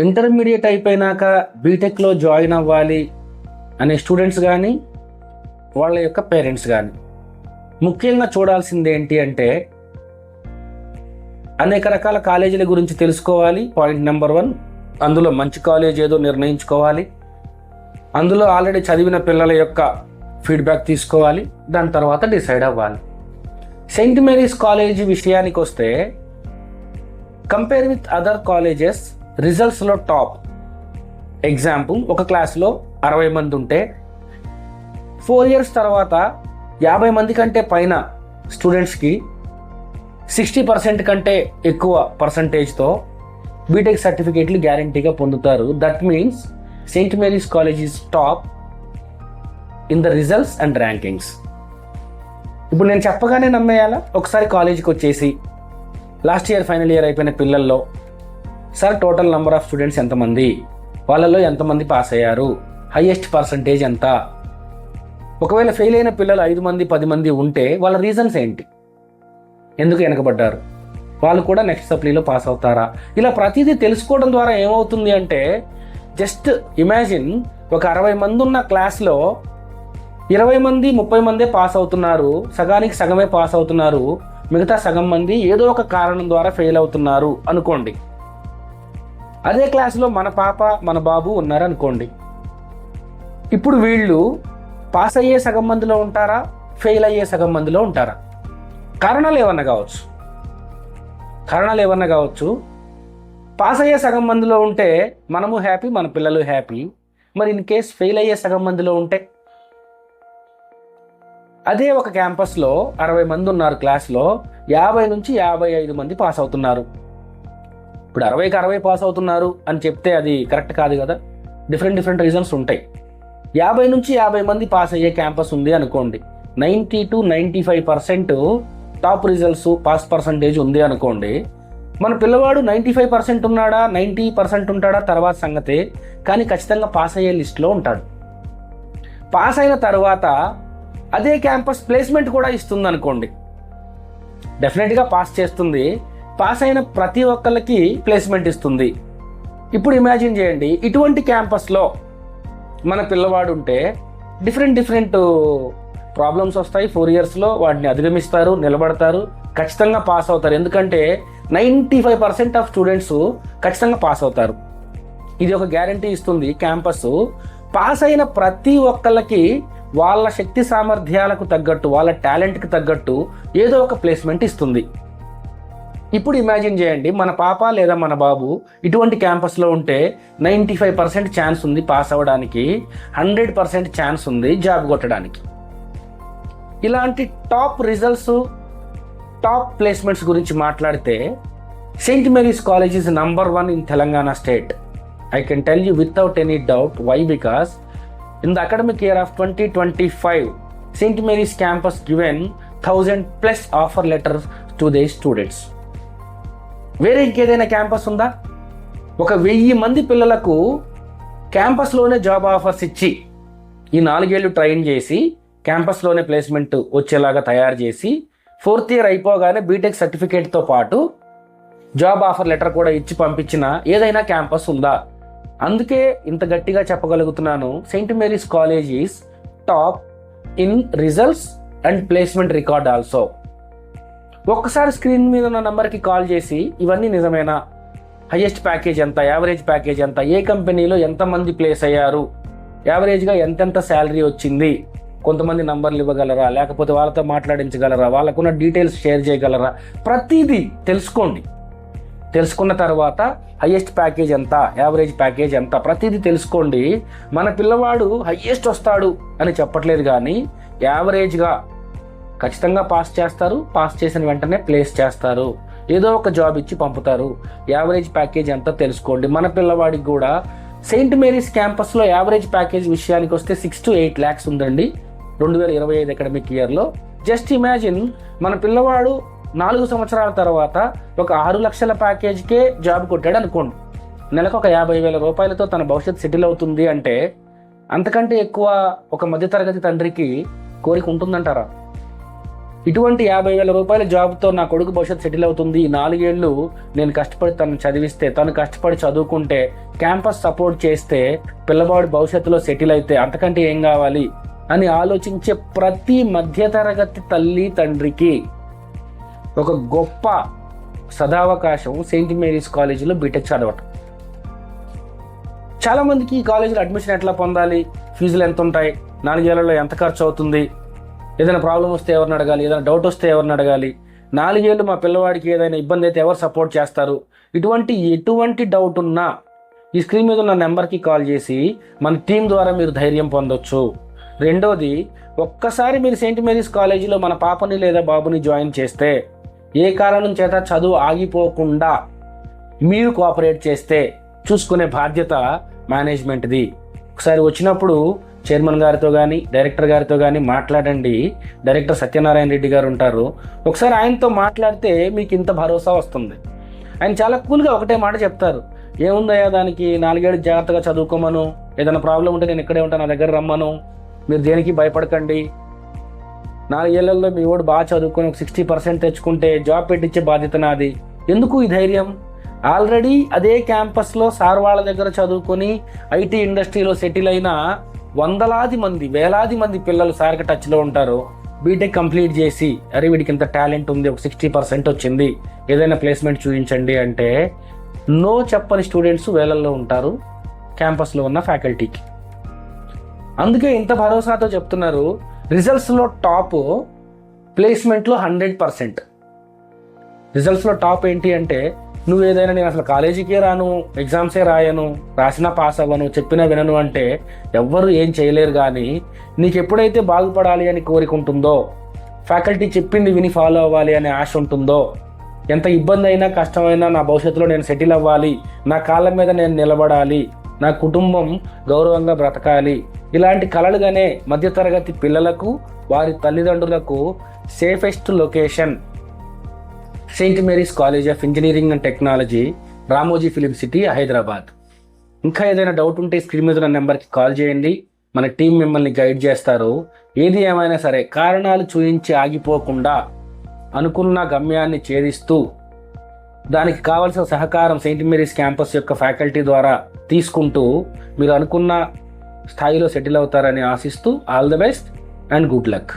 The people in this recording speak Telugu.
ఇంటర్మీడియట్ అయిపోయినాక బీటెక్లో జాయిన్ అవ్వాలి అనే స్టూడెంట్స్ కానీ వాళ్ళ యొక్క పేరెంట్స్ కానీ ముఖ్యంగా చూడాల్సింది ఏంటి అంటే అనేక రకాల కాలేజీల గురించి తెలుసుకోవాలి. పాయింట్ నెంబర్ 1, అందులో మంచి కాలేజ్ ఏదో నిర్ణయించుకోవాలి. అందులో ఆల్రెడీ చదివిన పిల్లల యొక్క ఫీడ్బ్యాక్ తీసుకోవాలి. దాని తర్వాత డిసైడ్ అవ్వాలి. సెయింట్ మేరీస్ కాలేజీ విషయానికి వస్తే కంపేర్ విత్ అదర్ కాలేజెస్ రిజల్ట్స్లో టాప్. ఎగ్జాంపుల్, ఒక క్లాస్లో 60 మంది ఉంటే 4 ఇయర్స్ తర్వాత 50 మంది కంటే పైన స్టూడెంట్స్కి 60% కంటే ఎక్కువ పర్సంటేజ్తో బీటెక్ సర్టిఫికేట్లు గ్యారంటీగా పొందుతారు. That means Saint Mary's college is top in the results and rankings. ఇప్పుడు నేను చెప్పగానే నమ్మేయాలా? ఒకసారి కాలేజీకి వచ్చేసి లాస్ట్ ఇయర్ ఫైనల్ ఇయర్ అయిపోయిన పిల్లల్లో sir total number of students ఎంతమంది, వాళ్ళలో ఎంతమంది పాస్ అయ్యారు, హైయెస్ట్ పర్సంటేజ్ ఎంత, ఒకవేళ ఫెయిల్ అయిన పిల్లలు 5 మంది 10 మంది ఉంటే వాళ్ళ రీజన్స్ ఏంటి, ఎందుకు వెనకబడ్డారు, వాళ్ళు కూడా నెక్స్ట్ సప్లీలో పాస్ అవుతారా, ఇలా ప్రతిదీ తెలుసుకోవడం ద్వారా ఏమవుతుంది అంటే జస్ట్ ఇమాజిన్ ఒక 60 మంది ఉన్న క్లాస్లో 20 మంది 30 మందే పాస్ అవుతున్నారు, సగానికి సగమే పాస్ అవుతున్నారు, మిగతా సగం మంది ఏదో ఒక కారణం ద్వారా ఫెయిల్ అవుతున్నారు అనుకోండి. అదే క్లాసులో మన పాప మన బాబు ఉన్నారు అనుకోండి. ఇప్పుడు వీళ్ళు పాస్ అయ్యే సగం మందిలో ఉంటారా, ఫెయిల్ అయ్యే సగం మందిలో ఉంటారా? కారణాలు ఏమన్నా కావచ్చు. పాస్ అయ్యే సగం మందిలో ఉంటే మనము హ్యాపీ, మన పిల్లలు హ్యాపీ. మరి ఇన్ కేస్ ఫెయిల్ అయ్యే సగం మందిలో ఉంటే, అదే ఒక క్యాంపస్లో 60 మంది ఉన్నారు క్లాస్లో, 50 నుంచి 55 మంది పాస్ అవుతున్నారు. ఇప్పుడు 60కి 60 పాస్ అవుతున్నారు అని చెప్తే అది కరెక్ట్ కాదు కదా. డిఫరెంట్ రీజన్స్ ఉంటాయి. 50 నుంచి 50 మంది పాస్ అయ్యే క్యాంపస్ ఉంది అనుకోండి. 90 to 95% top results pass percentage ఉంది అనుకోండి. మన పిల్లవాడు 95% ఉన్నాడా 90% ఉంటాడా తర్వాత సంగతే, కానీ ఖచ్చితంగా పాస్ అయ్యే లిస్ట్లో ఉంటాడు. పాస్ అయిన తర్వాత అదే క్యాంపస్ ప్లేస్మెంట్ కూడా ఇస్తుంది అనుకోండి. డెఫినెట్గా పాస్ చేస్తుంది, పాస్ అయిన ప్రతి ఒక్కరికి ప్లేస్మెంట్ ఇస్తుంది. ఇప్పుడు ఇమాజిన్ చేయండి, ఇటువంటి క్యాంపస్లో మన పిల్లవాడు ఉంటే డిఫరెంట్ ప్రాబ్లమ్స్ వస్తాయి 4 ఇయర్స్లో. వాటిని అధిగమిస్తారు, నిలబడతారు, ఖచ్చితంగా పాస్ అవుతారు. ఎందుకంటే 95% ఆఫ్ స్టూడెంట్స్ ఖచ్చితంగా పాస్ అవుతారు. ఇది ఒక గ్యారంటీ ఇస్తుంది క్యాంపస్. పాస్ అయిన ప్రతి ఒక్కళ్ళకి వాళ్ళ శక్తి సామర్థ్యాలకు తగ్గట్టు, వాళ్ళ టాలెంట్కి తగ్గట్టు ఏదో ఒక ప్లేస్మెంట్ ఇస్తుంది. ఇప్పుడు ఇమాజిన్ చేయండి, మన పాప లేదా మన బాబు ఇటువంటి క్యాంపస్లో ఉంటే 95% ఛాన్స్ ఉంది పాస్ అవ్వడానికి, 100% ఛాన్స్ ఉంది జాబ్ కొట్టడానికి. ఇలాంటి టాప్ రిజల్ట్స్, టాప్ ప్లేస్మెంట్స్ గురించి మాట్లాడితే Saint Mary's college is number 1 in Telangana state. I can tell you without any doubt. Why? Because in the academic year of 2025, St. Mary's campus given 1000+ offer letters to their students. వేరే ఇంకేదైనా క్యాంపస్ ఉందా? ఒక 1000 మంది పిల్లలకు క్యాంపస్లోనే జాబ్ ఆఫర్స్ ఇచ్చి, ఈ 4 ఏళ్ళు ట్రైన్ చేసి క్యాంపస్లోనే ప్లేస్మెంట్ వచ్చేలాగా తయారు చేసి 4th ఇయర్ అయిపోగానే బీటెక్ సర్టిఫికేట్తో పాటు జాబ్ ఆఫర్ లెటర్ కూడా ఇచ్చి పంపించిన ఏదైనా క్యాంపస్ ఉందా? అందుకే ఇంత గట్టిగా చెప్పగలుగుతున్నాను, saint Mary's college is top in results and placement record also. ఒక్కసారి స్క్రీన్ మీద ఉన్న నంబర్కి కాల్ చేసి ఇవన్నీ నిజమేనా, హైయెస్ట్ ప్యాకేజ్ ఎంత, యావరేజ్ ప్యాకేజ్ ఎంత, ఏ కంపెనీలో ఎంతమంది ప్లేస్ అయ్యారు, యావరేజ్గా ఎంతెంత శాలరీ వచ్చింది, కొంతమంది నంబర్లు ఇవ్వగలరా, లేకపోతే వాళ్ళతో మాట్లాడించగలరా, వాళ్ళకున్న డీటెయిల్స్ షేర్ చేయగలరా, ప్రతిదీ తెలుసుకోండి. తెలుసుకున్న తర్వాత హైయెస్ట్ ప్యాకేజ్ ఎంత, యావరేజ్ ప్యాకేజ్ ఎంత, ప్రతిదీ తెలుసుకోండి. మన పిల్లవాడు హైయెస్ట్ వస్తాడు అని చెప్పట్లేదు, కానీ యావరేజ్గా ఖచ్చితంగా పాస్ చేస్తారు, పాస్ చేసిన వెంటనే ప్లేస్ చేస్తారు, ఏదో ఒక జాబ్ ఇచ్చి పంపుతారు. యావరేజ్ ప్యాకేజ్ ఎంత తెలుసుకోండి. మన పిల్లవాడికి కూడా సెయింట్ మేరీస్ క్యాంపస్లో యావరేజ్ ప్యాకేజ్ విషయానికి వస్తే 6 to 8 lakhs ఉందండి 2025 అకాడమిక్ ఇయర్లో. జస్ట్ ఇమాజిన్, మన పిల్లవాడు 4 సంవత్సరాల తర్వాత ఒక 6 లక్షల ప్యాకేజ్కే జాబ్ కొట్టాడు అనుకోండి. నెలకు ఒక 50,000 రూపాయలతో తన భవిష్యత్తు సెటిల్ అవుతుంది అంటే అంతకంటే ఎక్కువ ఒక మధ్యతరగతి తండ్రికి కోరిక ఉంటుందంటారా? ఇటువంటి 50,000 రూపాయల జాబ్తో నా కొడుకు భవిష్యత్తు సెటిల్ అవుతుంది, 4 ఏళ్ళు నేను కష్టపడి తను చదివిస్తే, తను కష్టపడి చదువుకుంటే, క్యాంపస్ సపోర్ట్ చేస్తే పిల్లవాడు భవిష్యత్తులో సెటిల్ అయితే అంతకంటే ఏం కావాలి అని ఆలోచించే ప్రతి మధ్యతరగతి తల్లి తండ్రికి ఒక గొప్ప సదావకాశం సెయింట్ మేరీస్ కాలేజీలో బీటెక్ చదవటం. చాలామందికి ఈ కాలేజీలో అడ్మిషన్ ఎట్లా పొందాలి, ఫీజులు ఎంత ఉంటాయి, 4 ఏళ్లలో ఎంత ఖర్చు అవుతుంది, ఏదైనా ప్రాబ్లం వస్తే ఎవరిని అడగాలి, ఏదైనా డౌట్ వస్తే ఎవరిని అడగాలి, 4 ఏళ్ళు మా పిల్లవాడికి ఏదైనా ఇబ్బంది అయితే ఎవరు సపోర్ట్ చేస్తారు, ఎటువంటి డౌట్ ఉన్నా ఈ స్క్రీన్ మీద ఉన్న నెంబర్కి కాల్ చేసి మన టీం ద్వారా మీరు ధైర్యం పొందొచ్చు. రెండోది, ఒక్కసారి మీరు సెయింట్ మేరీస్ కాలేజీలో మన పాపని లేదా బాబుని జాయిన్ చేస్తే ఏ కారణం చేత చదువు ఆగిపోకుండా మీరు కోఆపరేట్ చేస్తే చూసుకునే బాధ్యత మేనేజ్మెంట్ది. ఒకసారి వచ్చినప్పుడు చైర్మన్ గారితో కానీ డైరెక్టర్ గారితో కానీ మాట్లాడండి. డైరెక్టర్ సత్యనారాయణ రెడ్డి గారు ఉంటారు. ఒకసారి ఆయనతో మాట్లాడితే మీకు ఇంత భరోసా వస్తుంది. ఆయన చాలా కూల్గా ఒకటే మాట చెప్తారు, ఏముందయ్యా దానికి, 4 ఏళ్ళు జాగ్రత్తగా చదువుకోమను, ఏదైనా ప్రాబ్లం ఉంటే నేను ఇక్కడే ఉంటాను, నా దగ్గర రమ్మను, మీరు దేనికి భయపడకండి, 4 ఏళ్లలో మీ వాడు బాగా చదువుకొని ఒక 60% తెచ్చుకుంటే జాబ్ పెట్టించే బాధ్యత నాది. ఎందుకు ఈ ధైర్యం? ఆల్రెడీ అదే క్యాంపస్లో సార్ వాళ్ళ దగ్గర చదువుకొని ఐటీ ఇండస్ట్రీలో సెటిల్ అయిన వందలాది మంది, వేలాది మంది పిల్లలు సార్కి టచ్లో ఉంటారు. బీటెక్ కంప్లీట్ చేసి అరే వీడికి ఇంత టాలెంట్ ఉంది, ఒక 60% వచ్చింది, ఏదైనా ప్లేస్మెంట్ చూపించండి అంటే నో చెప్పని స్టూడెంట్స్ వేలల్లో ఉంటారు క్యాంపస్లో ఉన్న ఫ్యాకల్టీకి. అందుకే ఇంత భరోసాతో చెప్తున్నారు, రిజల్ట్స్లో టాప్, ప్లేస్మెంట్లో 100%. రిజల్ట్స్లో టాప్ ఏంటి అంటే నువ్వు ఏదైనా నేను అసలు కాలేజీకే రాను, ఎగ్జామ్సే రాయను, రాసినా పాస్ అవ్వను, చెప్పినా వినను అంటే ఎవ్వరు ఏం చేయలేరు. కానీ నీకు ఎప్పుడైతే బాగుపడాలి అని కోరిక ఉంటుందో, ఫ్యాకల్టీ చెప్పింది విని ఫాలో అవ్వాలి అనే ఆశ ఉంటుందో, ఎంత ఇబ్బంది అయినా కష్టమైనా నా భవిష్యత్తులో నేను సెటిల్ అవ్వాలి, నా కాళ్ళ మీద నేను నిలబడాలి, నా కుటుంబం గౌరవంగా బ్రతకాలి, ఇలాంటి కలలుగానే మధ్యతరగతి పిల్లలకు వారి తల్లిదండ్రులకు safest location Saint Mary's college of engineering and technology, Ramoji film city, Hyderabad. ఇంకా ఏదైనా డౌట్ ఉంటే స్క్రీన్ మీద ఉన్న నెంబర్కి కాల్ చేయండి, మన టీం మిమ్మల్ని గైడ్ చేస్తారు. ఏది ఏమైనా సరే కారణాలు చూయించి ఆగిపోకుండా అనుకున్న గమ్యాన్ని ఛేదిస్తూ దానికి కావాల్సిన సహకారం సెయింట్ మేరీస్ క్యాంపస్ యొక్క ఫ్యాకల్టీ ద్వారా తీసుకుంటూ మీరు అనుకున్న స్థాయిలో సెటిల్ అవుతారని ఆశిస్తూ all the best and good luck.